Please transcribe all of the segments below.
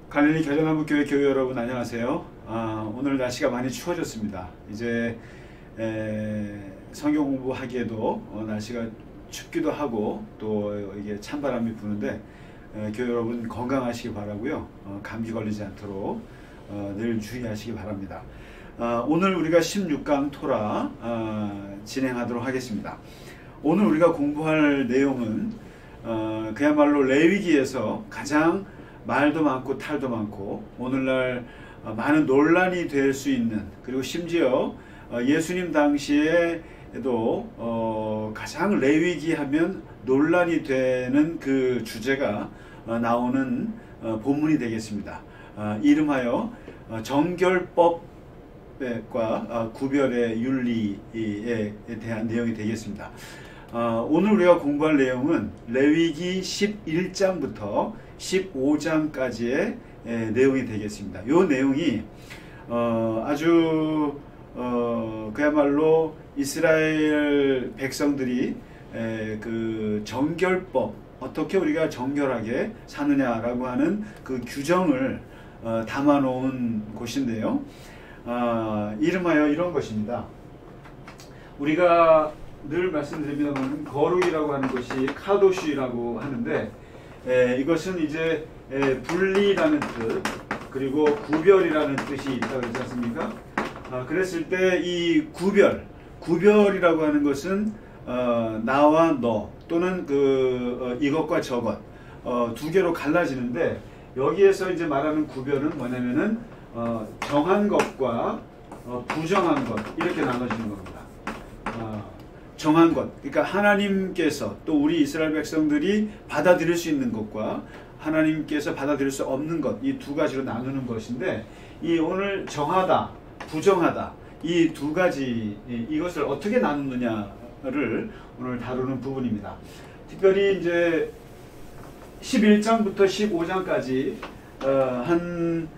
갈릴리 겨자나무 교회 여러분 안녕하세요. 오늘 날씨가 많이 추워졌습니다. 이제 성경 공부하기에도 날씨가 춥기도 하고 또 이게 찬바람이 부는데 교회 여러분 건강하시기 바라고요. 감기 걸리지 않도록 늘 주의하시기 바랍니다. 오늘 우리가 16강 토라 진행하도록 하겠습니다. 오늘 우리가 공부할 내용은 그야말로 레위기에서 가장 말도 많고 탈도 많고 오늘날 많은 논란이 될 수 있는, 그리고 심지어 예수님 당시에도 가장 레위기 하면 논란이 되는 그 주제가 나오는 본문이 되겠습니다. 이름하여 정결법과 구별의 윤리에 대한 내용이 되겠습니다. 오늘 우리가 공부할 내용은 레위기 11장부터 15장까지의 내용이 되겠습니다. 이 내용이 아주 그야말로 이스라엘 백성들이 그 정결법, 어떻게 우리가 정결하게 사느냐라고 하는 그 규정을 담아 놓은 곳인데요. 이름하여 이런 것입니다. 우리가 늘 말씀드립니다만 거룩이라고 하는 것이 카도시라고 하는데, 이것은 이제 분리라는 뜻, 그리고 구별이라는 뜻이 있다고 그러지 않습니까? 그랬을 때 이 구별이라고 하는 것은 나와 너, 또는 이것과 저것 두 개로 갈라지는데, 여기에서 이제 말하는 구별은 뭐냐면은 정한 것과 부정한 것, 이렇게 나눠지는 겁니다. 정한 것, 그러니까 하나님께서 또 우리 이스라엘 백성들이 받아들일 수 있는 것과 하나님께서 받아들일 수 없는 것, 이 두 가지로 나누는 것인데, 이 오늘 정하다, 부정하다, 이 두 가지, 이것을 어떻게 나누느냐를 오늘 다루는 부분입니다. 특별히 이제 11장부터 15장까지 한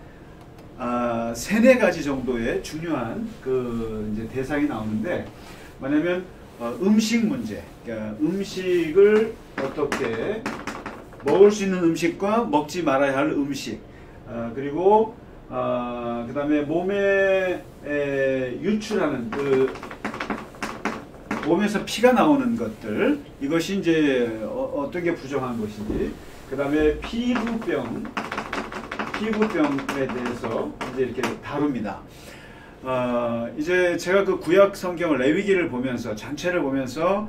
세네 가지 정도의 중요한 이제 대상이 나오는데, 뭐냐면 음식 문제, 그러니까 음식을 어떻게 먹을 수 있는 음식과 먹지 말아야 할 음식, 그리고 그 다음에 몸에 유출하는 몸에서 피가 나오는 것들, 이것이 이제 어떤 게 부정한 것인지, 그 다음에 피부병에 대해서 이제 이렇게 다룹니다. 이제 제가 그 구약 성경을 레위기를 보면서, 전체를 보면서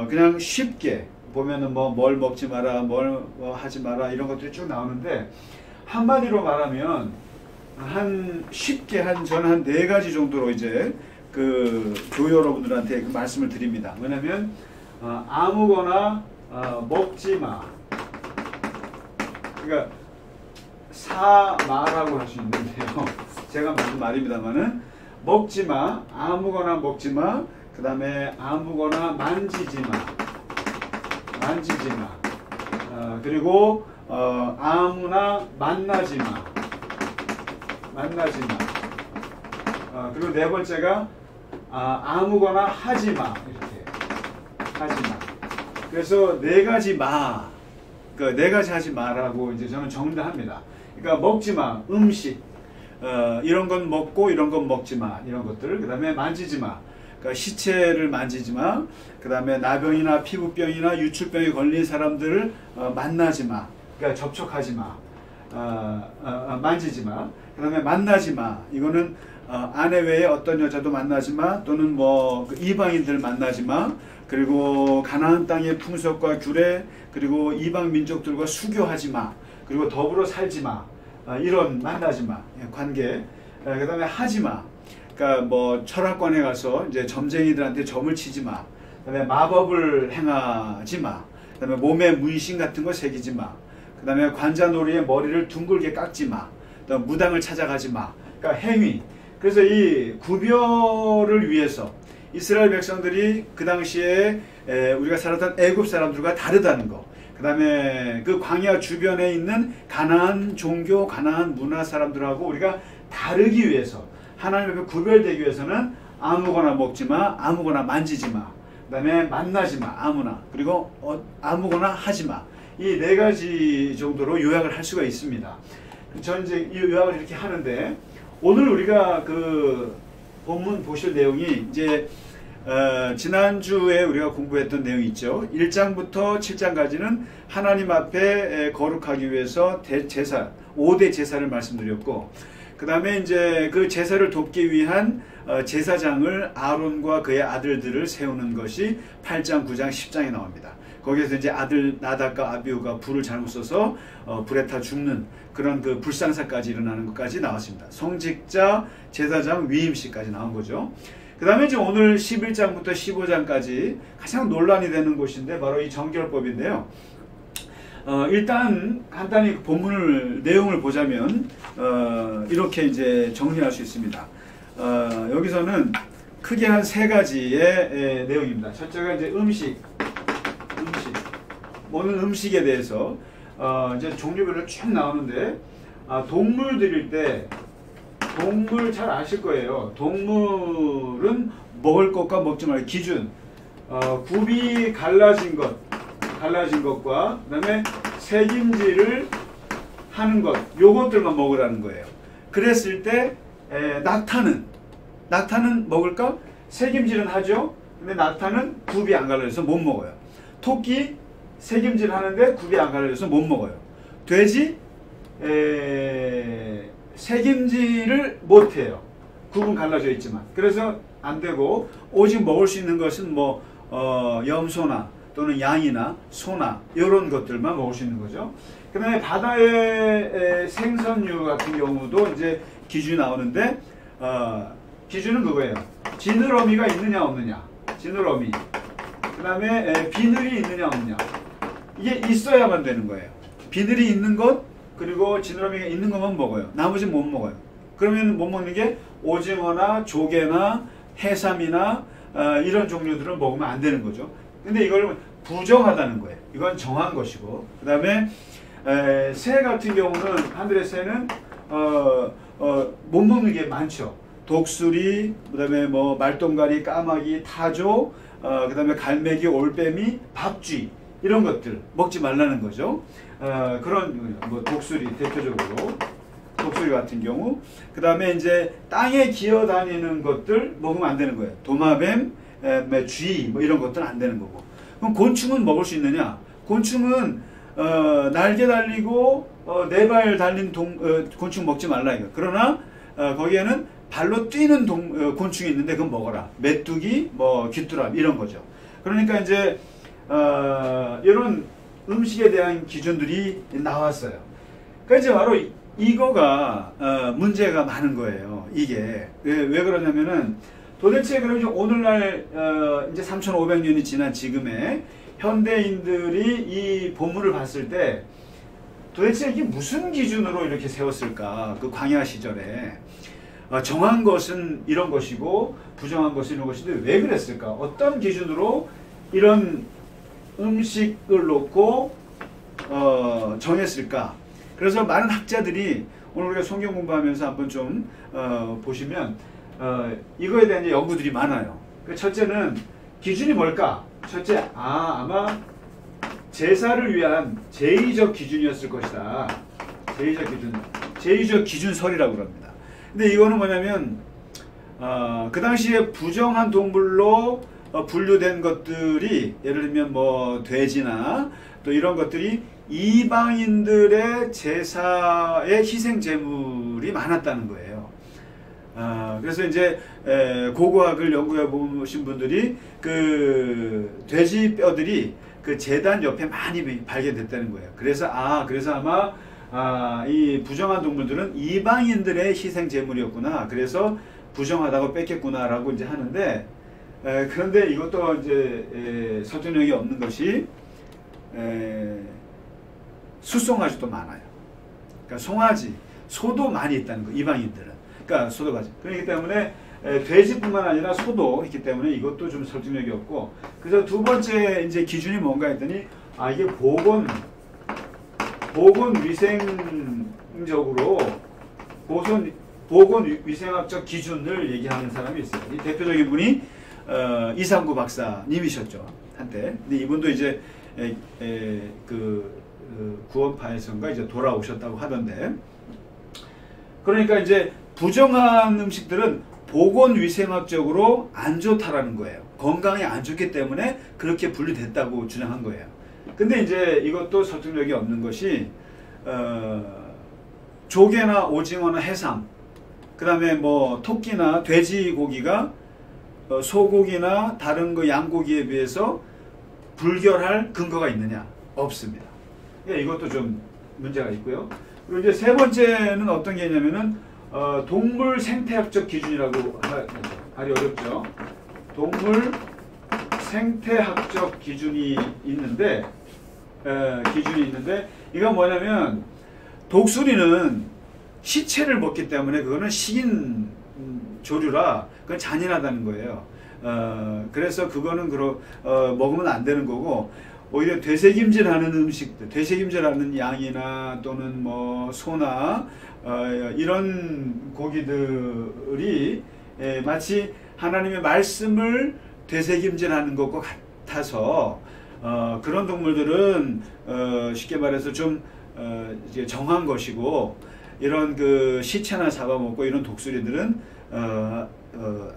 그냥 쉽게 보면은 뭘 먹지 마라, 뭘 하지 마라, 이런 것들이 쭉 나오는데, 한마디로 말하면 쉽게 저는 한 네 가지 정도로 이제 교회 여러분들한테 그 말씀을 드립니다. 뭐냐면 아무거나 먹지 마. 그러니까 사마라고 할 수 있는데요. 제가 무슨 말입니다만은 먹지 마, 아무거나 먹지 마, 그 다음에 아무거나 만지지 마, 그리고 아무나 만나지 마, 그리고 네 번째가 아무거나 하지 마, 이렇게 하지 마. 그래서 네 가지 네 가지 하지 마라고 이제 저는 정리합니다. 그러니까 먹지 마, 음식, 이런 건 먹고 이런 건 먹지 마, 이런 것들. 그 다음에 만지지 마, 그러니까 시체를 만지지 마. 그 다음에 나병이나 피부병이나 유출병에 걸린 사람들을 만나지 마, 그러니까 접촉하지 마, 만지지 마. 그 다음에 만나지 마, 이거는 아내 외에 어떤 여자도 만나지 마, 또는 이방인들 만나지 마, 그리고 가나안 땅의 풍속과 규례, 그리고 이방 민족들과 수교하지 마, 그리고 더불어 살지 마, 이런 만나지 마 관계. 그 다음에 하지 마, 그러니까 철학관에 가서 이제 점쟁이들한테 점을 치지 마, 그 다음에 마법을 행하지 마, 그 다음에 몸에 문신 같은 거 새기지 마, 그 다음에 관자놀이에 머리를 둥글게 깎지 마, 그다음 무당을 찾아가지 마, 그러니까 행위. 그래서 이 구별을 위해서 이스라엘 백성들이 그 당시에 우리가 살았던 애굽 사람들과 다르다는 거, 그 다음에 그 광야 주변에 있는 가나안 종교, 가나안 문화 사람들하고 우리가 다르기 위해서, 하나님 앞에 구별되기 위해서는 아무거나 먹지 마, 아무거나 만지지 마, 그 다음에 만나지 마, 아무나, 그리고 아무거나 하지 마. 이 네 가지 정도로 요약을 할 수가 있습니다. 저는 이제 이 요약을 이렇게 하는데, 오늘 우리가 그 본문 보실 내용이 이제 지난주에 우리가 공부했던 내용이 있죠. 1장부터 7장까지는 하나님 앞에 거룩하기 위해서 제사, 5대 제사를 말씀드렸고, 그 다음에 이제 그 제사를 돕기 위한 제사장을 아론과 그의 아들들을 세우는 것이 8장, 9장, 10장에 나옵니다. 거기에서 이제 아들 나답과 아비후가 불을 잘못 써서 불에 타 죽는 그런 그 불상사까지 일어나는 것까지 나왔습니다. 성직자, 제사장 위임식까지 나온 거죠. 그 다음에 이제 오늘 11장부터 15장까지 가장 논란이 되는 곳인데 바로 이 정결법인데요. 일단 간단히 본문을 내용을 보자면 이렇게 이제 정리할 수 있습니다. 여기서는 크게 한 세 가지의 내용입니다. 첫째가 이제 음식 먹는 음식에 대해서 이제 종류별로 쭉 나오는데, 동물 드릴 때 동물 잘 아실 거예요. 동물은 먹을 것과 먹지 말 기준, 굽이 갈라진 것과 그다음에 새김질을 하는 것, 요것들만 먹으라는 거예요. 그랬을 때 낙타는 먹을까? 새김질은 하죠. 근데 낙타는 굽이 안 갈라져서 못 먹어요. 토끼 새김질 하는데 굽이 안 갈라져서 못 먹어요. 돼지 새김질을 못 해요. 굽은 갈라져 있지만. 그래서 안 되고, 오직 먹을 수 있는 것은 뭐 염소나 또는 양이나 소나 이런 것들만 먹을 수 있는 거죠. 그 다음에 바다의 생선류 같은 경우도 이제 기준이 나오는데, 기준은 그거예요. 지느러미가 있느냐 없느냐. 지느러미. 그 다음에 비늘이 있느냐 없느냐. 이게 있어야만 되는 거예요. 비늘이 있는 것, 그리고 지느러미가 있는 것만 먹어요. 나머지는 못 먹어요. 그러면 못 먹는 게 오징어나 조개나 해삼이나 이런 종류들은 먹으면 안 되는 거죠. 근데 이걸 부정하다는 거예요. 이건 정한 것이고, 그 다음에 새 같은 경우는, 하늘의 새는 못 먹는 게 많죠. 독수리, 그 다음에 뭐 말똥가리, 까마귀, 타조, 그 다음에 갈매기, 올빼미, 밥쥐, 이런 것들 먹지 말라는 거죠. 그런 뭐 독수리 대표적으로, 독수리 같은 경우, 그 다음에 이제 땅에 기어다니는 것들 먹으면 안 되는 거예요. 도마뱀, 쥐, 뭐 이런 것들은 안 되는 거고. 그럼 곤충은 먹을 수 있느냐? 곤충은 날개 달리고 네 발 달린 곤충 먹지 말라 이거. 그러나 거기에는 발로 뛰는 곤충이 있는데 그건 먹어라. 메뚜기, 뭐 귀뚜라미 이런 거죠. 그러니까 이제 이런 음식에 대한 기준들이 나왔어요. 그러니까 이제 바로 이거가 문제가 많은 거예요. 이게 왜 그러냐면은, 도대체 그럼 오늘날 이제 3,500년이 지난 지금의 현대인들이 이 본문을 봤을 때 도대체 이게 무슨 기준으로 이렇게 세웠을까? 그 광야 시절에 정한 것은 이런 것이고 부정한 것은 이런 것인데 왜 그랬을까? 어떤 기준으로 이런 음식을 놓고 정했을까? 그래서 많은 학자들이, 오늘 우리가 성경 공부하면서 한번 좀 보시면 이거에 대한 연구들이 많아요. 첫째는 기준이 뭘까? 첫째, 아마 제사를 위한 제의적 기준이었을 것이다. 제의적 기준설이라고 합니다. 근데 이거는 뭐냐면 그 당시에 부정한 동물로 분류된 것들이, 예를 들면 뭐 돼지나 또 이런 것들이 이방인들의 제사의 희생 제물이 많았다는 거예요. 그래서 이제 고고학을 연구해 보신 분들이 그 돼지 뼈들이 그 제단 옆에 많이 발견됐다는 거예요. 그래서 아마 이 부정한 동물들은 이방인들의 희생 제물이었구나. 그래서 부정하다고 뺐겠구나라고 이제 하는데, 그런데 이것도 이제 설득력이 없는 것이 숫송아지도 많아요. 그러니까 송아지, 소도 많이 있다는 거, 이방인들은. 그러니까 소도가지. 그렇기 때문에 돼지뿐만 아니라 소도 있기 때문에 이것도 좀 설득력이 없고, 그래서 두 번째 이제 기준이 뭔가 했더니, 이게 보건 위생적으로 보건 위생학적 기준을 얘기하는 사람이 있어요. 이 대표적인 분이 이상구 박사님이셨죠, 한때. 근데 이분도 이제 구원파에선가 이제 돌아오셨다고 하던데, 그러니까 이제 부정한 음식들은 보건위생학적으로 안 좋다라는 거예요. 건강에 안 좋기 때문에 그렇게 분리됐다고 주장한 거예요. 근데 이제 이것도 설득력이 없는 것이 조개나 오징어나 해삼, 그 다음에 뭐 토끼나 돼지고기가 소고기나 다른 그 양고기에 비해서 불결할 근거가 있느냐? 없습니다. 그러니까 이것도 좀 문제가 있고요. 그리고 이제 세 번째는 어떤 게 있냐면은 동물 생태학적 기준이라고 하기 어렵죠. 동물 생태학적 기준이 있는데 이건 뭐냐면 독수리는 시체를 먹기 때문에 그거는 식인 조류라 그건 잔인하다는 거예요. 그래서 그거는 먹으면 안 되는 거고, 오히려 되새김질하는 음식들, 되새김질하는 양이나 또는 뭐 소나 이런 고기들이 마치 하나님의 말씀을 되새김질하는 것과 같아서 그런 동물들은 쉽게 말해서 좀 정한 것이고, 이런 그 시체나 잡아먹고 이런 독수리들은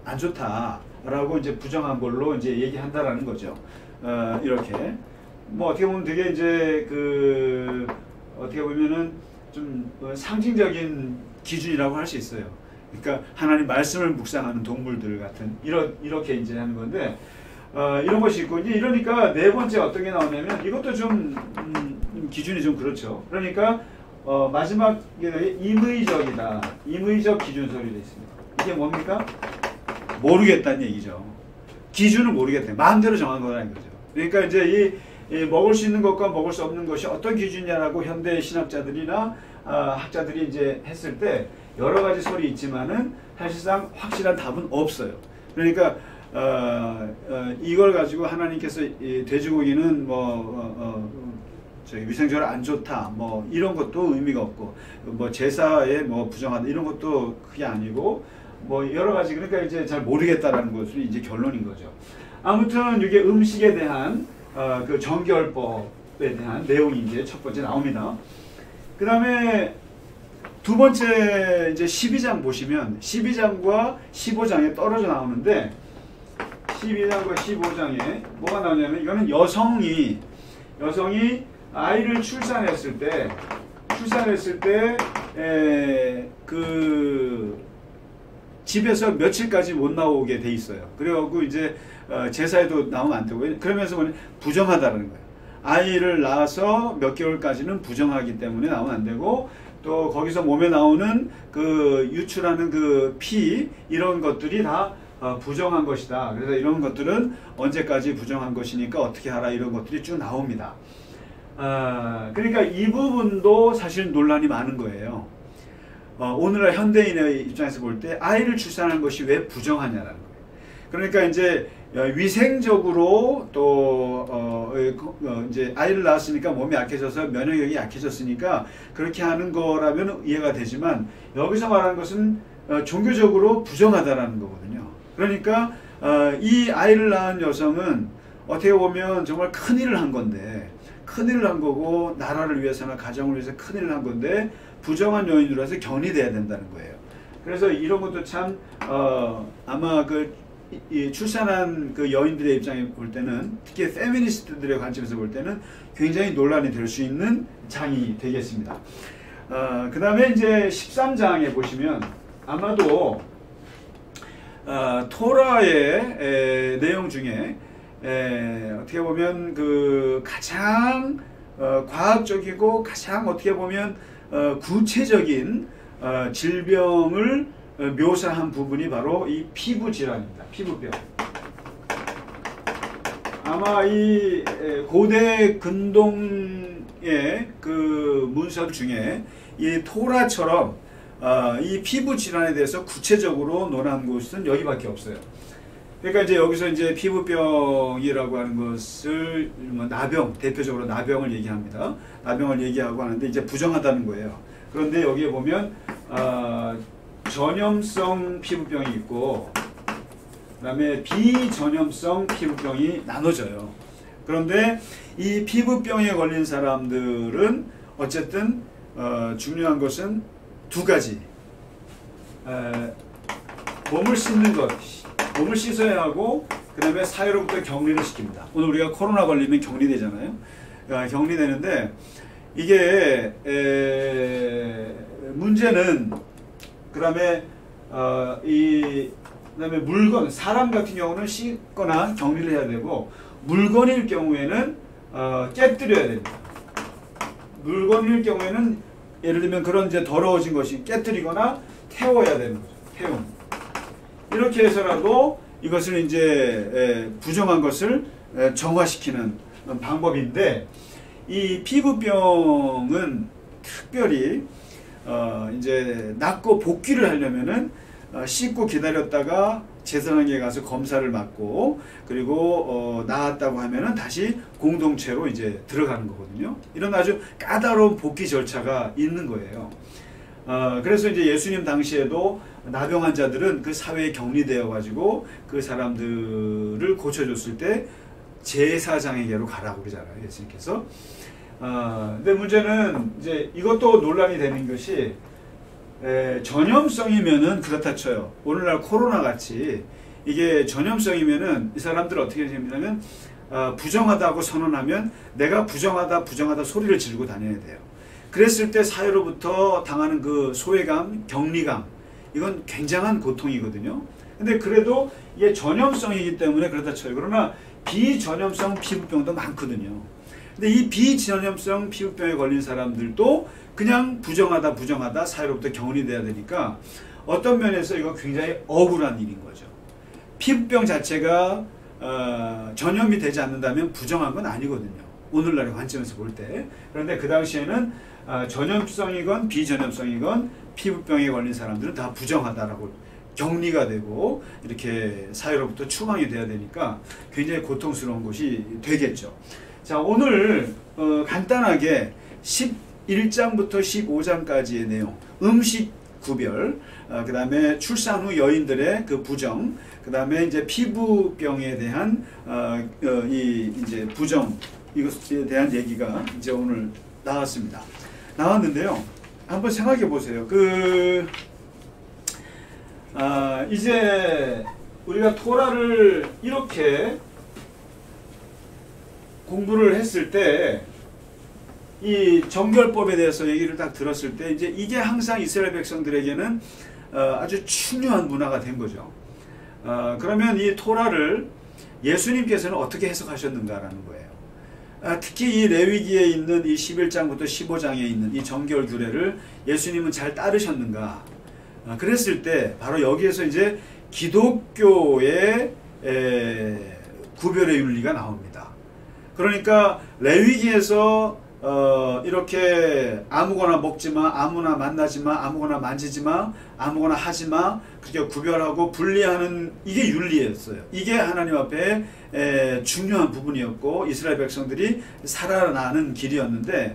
안 좋다라고 이제 부정한 걸로 이제 얘기한다라는 거죠. 이렇게 뭐 어떻게 보면 되게 이제 어떻게 보면은 좀 상징적인 기준이라고 할 수 있어요. 그러니까 하나님 말씀을 묵상하는 동물들 같은 이렇게 이제 하는 건데 이런 것이 있고, 이제 이러니까 네 번째 어떤 게 나오냐면 이것도 좀 기준이 좀 그렇죠. 그러니까 마지막에 임의적이다. 임의적 기준설이 되어 있습니다. 이게 뭡니까? 모르겠다는 얘기죠. 기준을 모르겠다. 마음대로 정한 거라는 거죠. 그러니까 이제 이 먹을 수 있는 것과 먹을 수 없는 것이 어떤 기준이냐라고 현대 신학자들이나 학자들이 이제 했을 때 여러 가지 설이 있지만은 사실상 확실한 답은 없어요. 그러니까 이걸 가지고 하나님께서 돼지고기는 위생적으로 안 좋다, 뭐 이런 것도 의미가 없고, 뭐 제사에 뭐 부정하다 이런 것도 그게 아니고, 뭐 여러 가지, 그러니까 이제 잘 모르겠다라는 것이 이제 결론인 거죠. 아무튼 이게 음식에 대한 그 정결법에 대한 내용이 이제 첫 번째 나옵니다. 그 다음에 두 번째 이제 12장 보시면 12장과 15장에 떨어져 나오는데, 12장과 15장에 뭐가 나오냐면, 이거는 여성이 아이를 출산했을 때 그 집에서 며칠까지 못 나오게 돼 있어요. 그래갖고 이제 제사에도 나오면 안 되고, 그러면서 부정하다는 거예요. 아이를 낳아서 몇 개월까지는 부정하기 때문에 나오면 안 되고, 또 거기서 몸에 나오는 그 유출하는 그 피, 이런 것들이 다 부정한 것이다. 그래서 이런 것들은 언제까지 부정한 것이니까 어떻게 하라, 이런 것들이 쭉 나옵니다. 그러니까 이 부분도 사실 논란이 많은 거예요. 오늘날 현대인의 입장에서 볼 때 아이를 출산하는 것이 왜 부정하냐라는 거예요. 그러니까 이제 위생적으로 또 이제 아이를 낳았으니까 몸이 약해져서 면역력이 약해졌으니까 그렇게 하는 거라면 이해가 되지만, 여기서 말하는 것은 종교적으로 부정하다라는 거거든요. 그러니까 이 아이를 낳은 여성은 어떻게 보면 정말 큰일을 한 건데, 큰일을 한 거고, 나라를 위해서나 가정을 위해서 큰일을 한 건데 부정한 요인으로 해서 견이돼야 된다는 거예요. 그래서 이런 것도 참 아마 이 출산한 그 여인들의 입장에 볼 때는, 특히 페미니스트들의 관점에서 볼 때는 굉장히 논란이 될 수 있는 장이 되겠습니다. 그 다음에 이제 13장에 보시면 아마도 토라의 내용 중에 어떻게 보면 그 가장 과학적이고 가장 어떻게 보면 구체적인 질병을 묘사한 부분이 바로 이 피부 질환입니다. 피부병. 아마 이 고대 근동의 그 문서 중에 이 토라처럼 이 피부 질환에 대해서 구체적으로 논한 곳은 여기밖에 없어요. 그러니까 이제 여기서 이제 피부병이라고 하는 것을 나병, 대표적으로 나병을 얘기합니다. 나병을 얘기하고 하는데 이제 부정하다는 거예요. 그런데 여기에 보면 전염성 피부병이 있고, 그다음에 비전염성 피부병이 나눠져요. 그런데 이 피부병에 걸린 사람들은 어쨌든 중요한 것은 두 가지. 몸을 씻는 것, 몸을 씻어야 하고 그 다음에 사회로부터 격리를 시킵니다. 오늘 우리가 코로나 걸리면 격리되잖아요. 격리되는데 이게 문제는 그다음에 그다음에 물건, 사람 같은 경우는 씻거나 격리를 해야 되고 물건일 경우에는 깨뜨려야 됩니다. 물건일 경우에는 예를 들면 그런 이제 더러워진 것이 깨뜨리거나 태워야 되는 거죠. 태움. 이렇게 해서라도 이것을 이제 부정한 것을 정화시키는 방법인데 이 피부병은 특별히 이제 낫고 복귀를 하려면은 씻고 기다렸다가 제사장에 가서 검사를 받고 그리고 나았다고 하면은 다시 공동체로 이제 들어가는 거거든요. 이런 아주 까다로운 복귀 절차가 있는 거예요. 그래서 이제 예수님 당시에도 나병 환자들은 그 사회에 격리되어 가지고 그 사람들을 고쳐줬을 때 제사장에게로 가라고 그러잖아요, 예수님께서. 근데 문제는 이제 이것도 논란이 되는 것이 전염성이면은 그렇다 쳐요. 오늘날 코로나 같이 이게 전염성이면은 이 사람들 어떻게 되냐면 부정하다고 선언하면 내가 부정하다 소리를 지르고 다녀야 돼요. 그랬을 때 사회로부터 당하는 그 소외감, 격리감, 이건 굉장한 고통이거든요. 근데 그래도 이게 전염성이기 때문에 그렇다 쳐요. 그러나 비전염성 피부병도 많거든요. 근데 이 비전염성 피부병에 걸린 사람들도 그냥 부정하다 사회로부터 격리돼야 되니까 어떤 면에서 이건 굉장히 억울한 일인 거죠. 피부병 자체가 전염이 되지 않는다면 부정한 건 아니거든요. 오늘날의 관점에서 볼 때. 그런데 그 당시에는 전염성이건 비전염성이건 피부병에 걸린 사람들은 다 부정하다라고 격리가 되고 이렇게 사회로부터 추방이 돼야 되니까 굉장히 고통스러운 것이 되겠죠. 자, 오늘 간단하게 11장부터 15장까지의 내용, 음식 구별, 그 다음에 출산 후 여인들의 그 부정, 그 다음에 이제 피부병에 대한 이제 부정, 이것에 대한 얘기가 이제 오늘 나왔는데요. 한번 생각해 보세요. 이제 우리가 토라를 이렇게 공부를 했을 때 이 정결법에 대해서 얘기를 딱 들었을 때 이제 이게 항상 이스라엘 백성들에게는 아주 중요한 문화가 된 거죠. 그러면 이 토라를 예수님께서는 어떻게 해석하셨는가라는 거예요. 특히 이 레위기에 있는 이 11장부터 15장에 있는 이 정결 규례를 예수님은 잘 따르셨는가? 그랬을 때 바로 여기에서 이제 기독교의 구별의 윤리가 나옵니다. 그러니까 레위기에서 이렇게 아무거나 먹지마, 아무나 만나지마, 아무거나 만지지마, 아무거나 하지마, 그렇게 구별하고 분리하는 이게 윤리였어요. 이게 하나님 앞에 중요한 부분이었고 이스라엘 백성들이 살아나는 길이었는데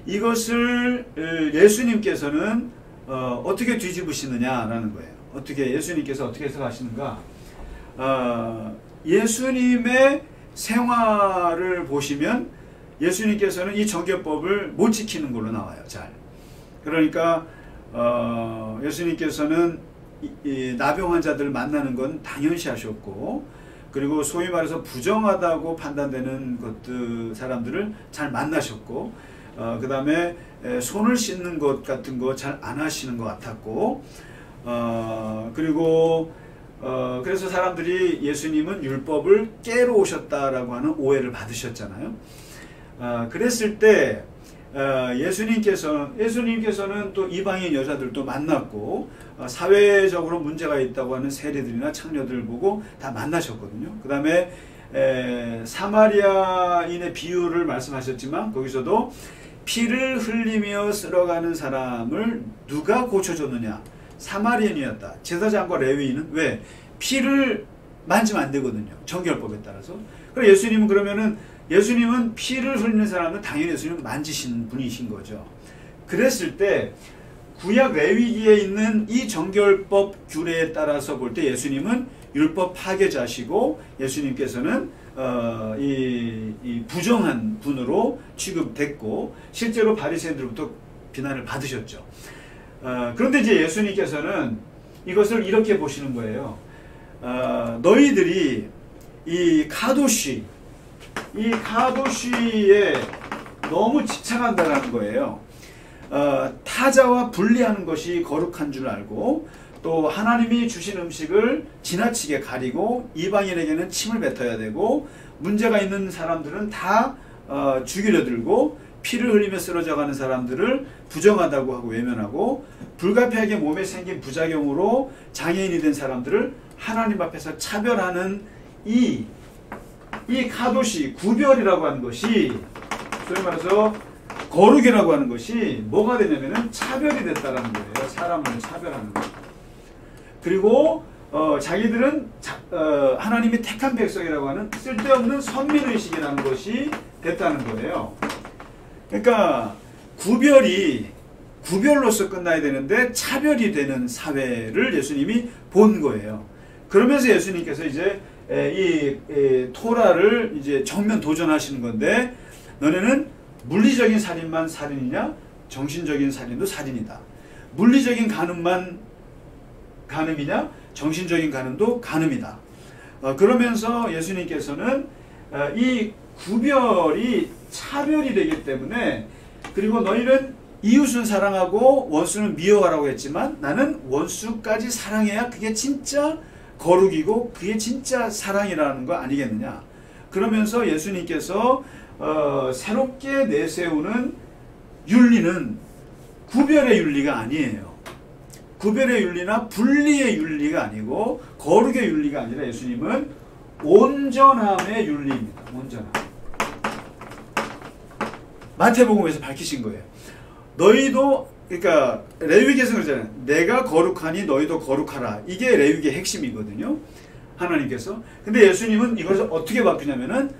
이것을 예수님께서는 어떻게 뒤집으시느냐라는 거예요. 예수님께서 어떻게 해석하시는가? 예수님의 생활을 보시면 예수님께서는 이 정결법을 못 지키는 걸로 나와요. 잘. 그러니까 예수님께서는 이 나병 환자들을 만나는 건 당연시 하셨고 그리고 소위 말해서 부정하다고 판단되는 것들 사람들을 잘 만나셨고 그 다음에 손을 씻는 것 같은 거 잘 안 하시는 것 같았고 그리고 그래서 사람들이 예수님은 율법을 깨러 오셨다라고 하는 오해를 받으셨잖아요. 그랬을 때 예수님께서는 또 이방인 여자들도 만났고 사회적으로 문제가 있다고 하는 세리들이나 창녀들을 보고 다 만나셨거든요. 그 다음에 사마리아인의 비유를 말씀하셨지만 거기서도 피를 흘리며 쓸어가는 사람을 누가 고쳐줬느냐? 사마리아인이었다. 제사장과 레위인은 왜? 피를 만지면 안 되거든요. 정결법에 따라서. 그래서 예수님은 피를 흘리는 사람은 당연히 예수님은 만지신 분이신 거죠. 그랬을 때 구약 레위기에 있는 이 정결법 규례에 따라서 볼 때 예수님은 율법 파괴자시고 예수님께서는 이 부정한 분으로 취급됐고 실제로 바리새인들로부터 비난을 받으셨죠. 그런데 이제 예수님께서는 이것을 이렇게 보시는 거예요. 너희들이 이 카도시, 이 카도시에 너무 집착한다는 거예요. 타자와 분리하는 것이 거룩한 줄 알고, 또 하나님이 주신 음식을 지나치게 가리고 이방인에게는 침을 뱉어야 되고, 문제가 있는 사람들은 다 죽이려 들고, 피를 흘리며 쓰러져가는 사람들을 부정하다고 하고 외면하고, 불가피하게 몸에 생긴 부작용으로 장애인이 된 사람들을 하나님 앞에서 차별하는 이 카도시, 구별이라고 하는 것이, 소위 말해서 거룩이라고 하는 것이 뭐가 되냐면은 차별이 됐다라는 거예요. 사람을 차별하는 거. 그리고 자기들은 하나님이 택한 백성이라고 하는 쓸데없는 선민의식이라는 것이 됐다는 거예요. 그러니까 구별로서 끝나야 되는데 차별이 되는 사회를 예수님이 본 거예요. 그러면서 예수님께서 이제 이 토라를 이제 정면 도전하시는 건데, 너네는 물리적인 살인만 살인이냐? 정신적인 살인도 살인이다. 물리적인 간음만 간음이냐? 정신적인 간음도 간음이다. 그러면서 예수님께서는 이 구별이 차별이 되기 때문에, 그리고 너희는 이웃은 사랑하고 원수는 미워하라고 했지만 나는 원수까지 사랑해야 그게 진짜 거룩이고 그게 진짜 사랑이라는 거 아니겠느냐. 그러면서 예수님께서 새롭게 내세우는 윤리는 구별의 윤리가 아니에요. 구별의 윤리나 분리의 윤리가 아니고 거룩의 윤리가 아니라 예수님은 온전함의 윤리입니다. 온전함. 마태복음에서 밝히신 거예요. 너희도, 그러니까 레위기에서 그러잖아요. 내가 거룩하니 너희도 거룩하라. 이게 레위기의 핵심이거든요. 하나님께서. 근데 예수님은 이것을 어떻게 바꾸냐면은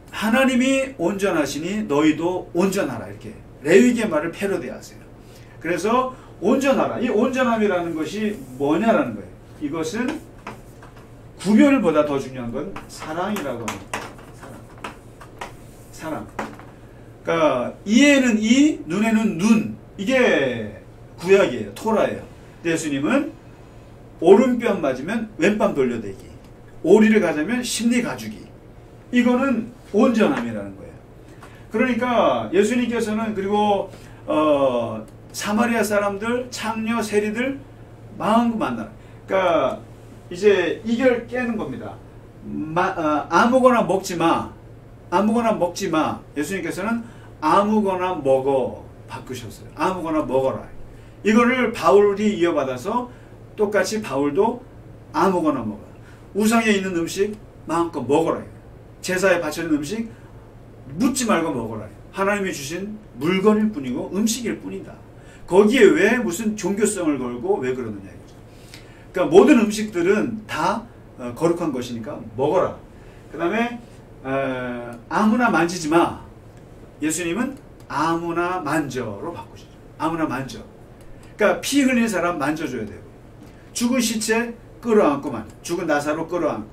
하나님이 온전하시니 너희도 온전하라. 이렇게 레위기의 말을 패러디하세요. 그래서 온전하라. 이 온전함이라는 것이 뭐냐라는 거예요. 이것은 구별보다 더 중요한 건 사랑이라고 합니다. 사랑. 그러니까 이에는 이, 눈에는 눈. 이게 구약이에요. 토라예요. 근데 예수님은 오른뺨 맞으면 왼뺨 돌려대기, 오리를 가자면 심리 가주기. 이거는 온전함이라는 거예요. 그러니까 예수님께서는, 그리고 사마리아 사람들, 창녀, 세리들 마음껏 만나라. 그러니까 이제 이걸 깨는 겁니다. 아무거나 먹지 마. 아무거나 먹지 마. 예수님께서는 아무거나 먹어 바꾸셨어요. 아무거나 먹어라. 이거를 바울이 이어받아서 똑같이 바울도 아무거나 먹어라. 우상에 있는 음식 마음껏 먹어라. 제사에 바쳐진 음식 묻지 말고 먹어라. 하나님이 주신 물건일 뿐이고 음식일 뿐이다. 거기에 왜 무슨 종교성을 걸고 왜 그러느냐 이거죠. 그러니까 모든 음식들은 다 거룩한 것이니까 먹어라. 그 다음에 아무나 만지지 마. 예수님은 아무나 만져로 바꾸시죠. 아무나 만져. 그러니까 피 흘린 사람 만져줘야 되고, 죽은 시체 끌어안고 죽은 나사로 끌어안고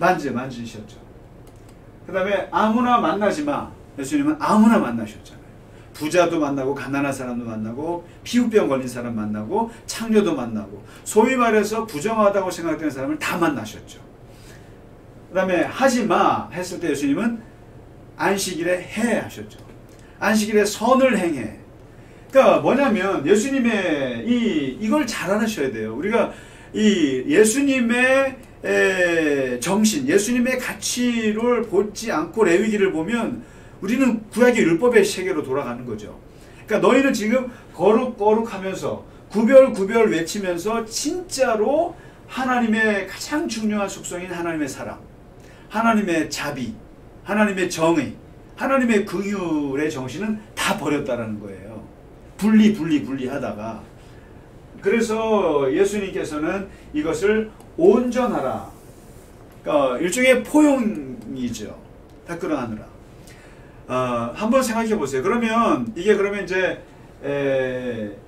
만지셨죠. 그 다음에 아무나 만나지 마. 예수님은 아무나 만나셨잖아요. 부자도 만나고 가난한 사람도 만나고 피부병 걸린 사람 만나고 창녀도 만나고, 소위 말해서 부정하다고 생각되는 사람을 다 만나셨죠. 그 다음에 하지 마 했을 때 예수님은 안식일에 해 하셨죠. 안식일에 선을 행해. 그러니까 뭐냐면 예수님의 이걸 잘 알아셔야 돼요. 우리가 이 예수님의 정신, 예수님의 가치를 보지 않고 레위기를 보면 우리는 구약의 율법의 세계로 돌아가는 거죠. 그러니까 너희는 지금 거룩 하면서 구별 외치면서 진짜로 하나님의 가장 중요한 속성인 하나님의 사랑, 하나님의 자비, 하나님의 정의, 하나님의 긍휼의 정신은 다 버렸다라는 거예요. 분리하다가. 그래서 예수님께서는 이것을 온전하라. 그러니까 일종의 포용이죠. 다 끌어안으라. 한번 생각해 보세요. 그러면 이제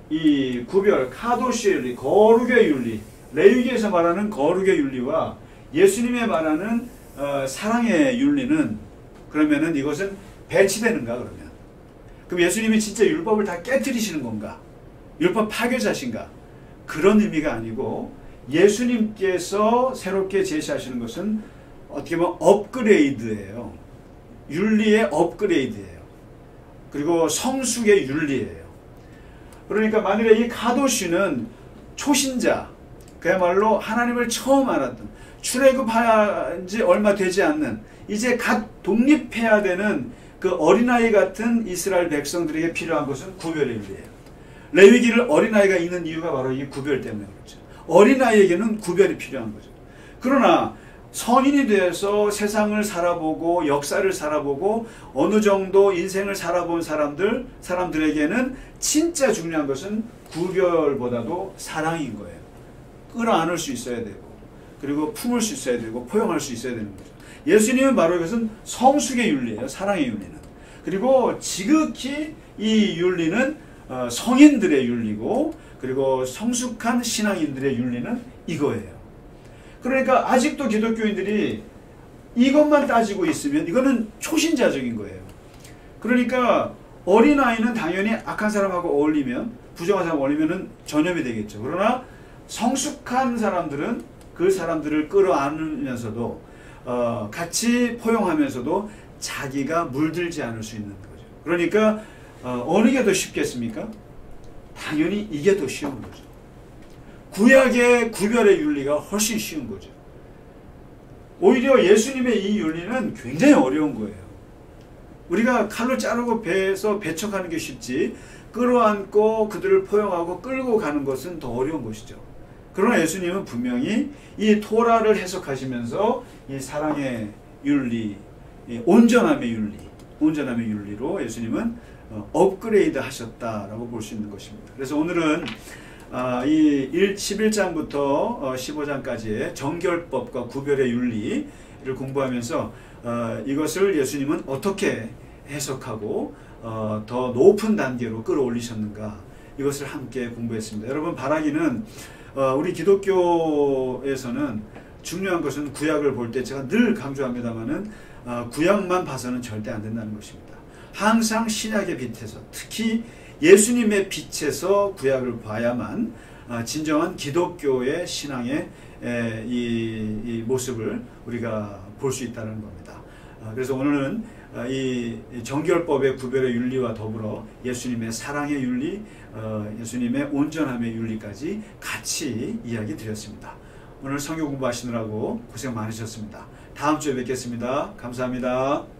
이 구별, 카도시의 윤리, 거룩의 윤리, 레위기에서 말하는 거룩의 윤리와 예수님의 말하는 사랑의 윤리는, 그러면은 이것은 배치되는가? 그럼 예수님이 진짜 율법을 다 깨트리시는 건가? 율법 파괴자신가? 그런 의미가 아니고 예수님께서 새롭게 제시하시는 것은 어떻게 보면 업그레이드예요. 윤리의 업그레이드예요. 그리고 성숙의 윤리예요. 그러니까 만일에 이 카도시는 초신자, 그야말로 하나님을 처음 알았던, 출애굽한 지 얼마 되지 않는, 이제 갓 독립해야 되는 그 어린아이 같은 이스라엘 백성들에게 필요한 것은 구별의 윤리예요. 레위기를 어린아이가 있는 이유가 바로 이 구별 때문에 그렇죠. 어린아이에게는 구별이 필요한 거죠. 그러나 성인이 되어서 세상을 살아보고 역사를 살아보고 어느 정도 인생을 살아본 사람들에게는 진짜 중요한 것은 구별보다도 사랑인 거예요. 끌어안을 수 있어야 되고, 그리고 품을 수 있어야 되고, 포용할 수 있어야 되는 거죠. 예수님은 바로 이것은 성숙의 윤리예요. 사랑의 윤리는. 그리고 지극히 이 윤리는 성인들의 윤리고, 그리고 성숙한 신앙인들의 윤리는 이거예요. 그러니까 아직도 기독교인들이 이것만 따지고 있으면 이거는 초신자적인 거예요. 그러니까 어린아이는 당연히 악한 사람하고 어울리면, 부정한 사람하고 어울리면 전염이 되겠죠. 그러나 성숙한 사람들은 그 사람들을 끌어안으면서도 같이 포용하면서도 자기가 물들지 않을 수 있는 거죠. 그러니까 어느 게 더 쉽겠습니까? 당연히 이게 더 쉬운 거죠. 구약의 구별의 윤리가 훨씬 쉬운 거죠. 오히려 예수님의 이 윤리는 굉장히 어려운 거예요. 우리가 칼로 자르고 배에서 배척하는 게 쉽지, 끌어안고 그들을 포용하고 끌고 가는 것은 더 어려운 것이죠. 그러나 예수님은 분명히 이 토라를 해석하시면서 이 사랑의 윤리, 이 온전함의 윤리로 예수님은 업그레이드 하셨다라고 볼 수 있는 것입니다. 그래서 오늘은 이 11장부터 15장까지의 정결법과 구별의 윤리를 공부하면서 이것을 예수님은 어떻게 해석하고 더 높은 단계로 끌어올리셨는가, 이것을 함께 공부했습니다. 여러분, 바라기는 우리 기독교에서는 중요한 것은 구약을 볼 때 제가 늘 강조합니다마는 구약만 봐서는 절대 안 된다는 것입니다. 항상 신약의 빛에서, 특히 예수님의 빛에서 구약을 봐야만 진정한 기독교의 신앙의 이 모습을 우리가 볼 수 있다는 겁니다. 그래서 오늘은 이 정결법의 구별의 윤리와 더불어 예수님의 사랑의 윤리, 예수님의 온전함의 윤리까지 같이 이야기 드렸습니다. 오늘 성경 공부하시느라고 고생 많으셨습니다. 다음 주에 뵙겠습니다. 감사합니다.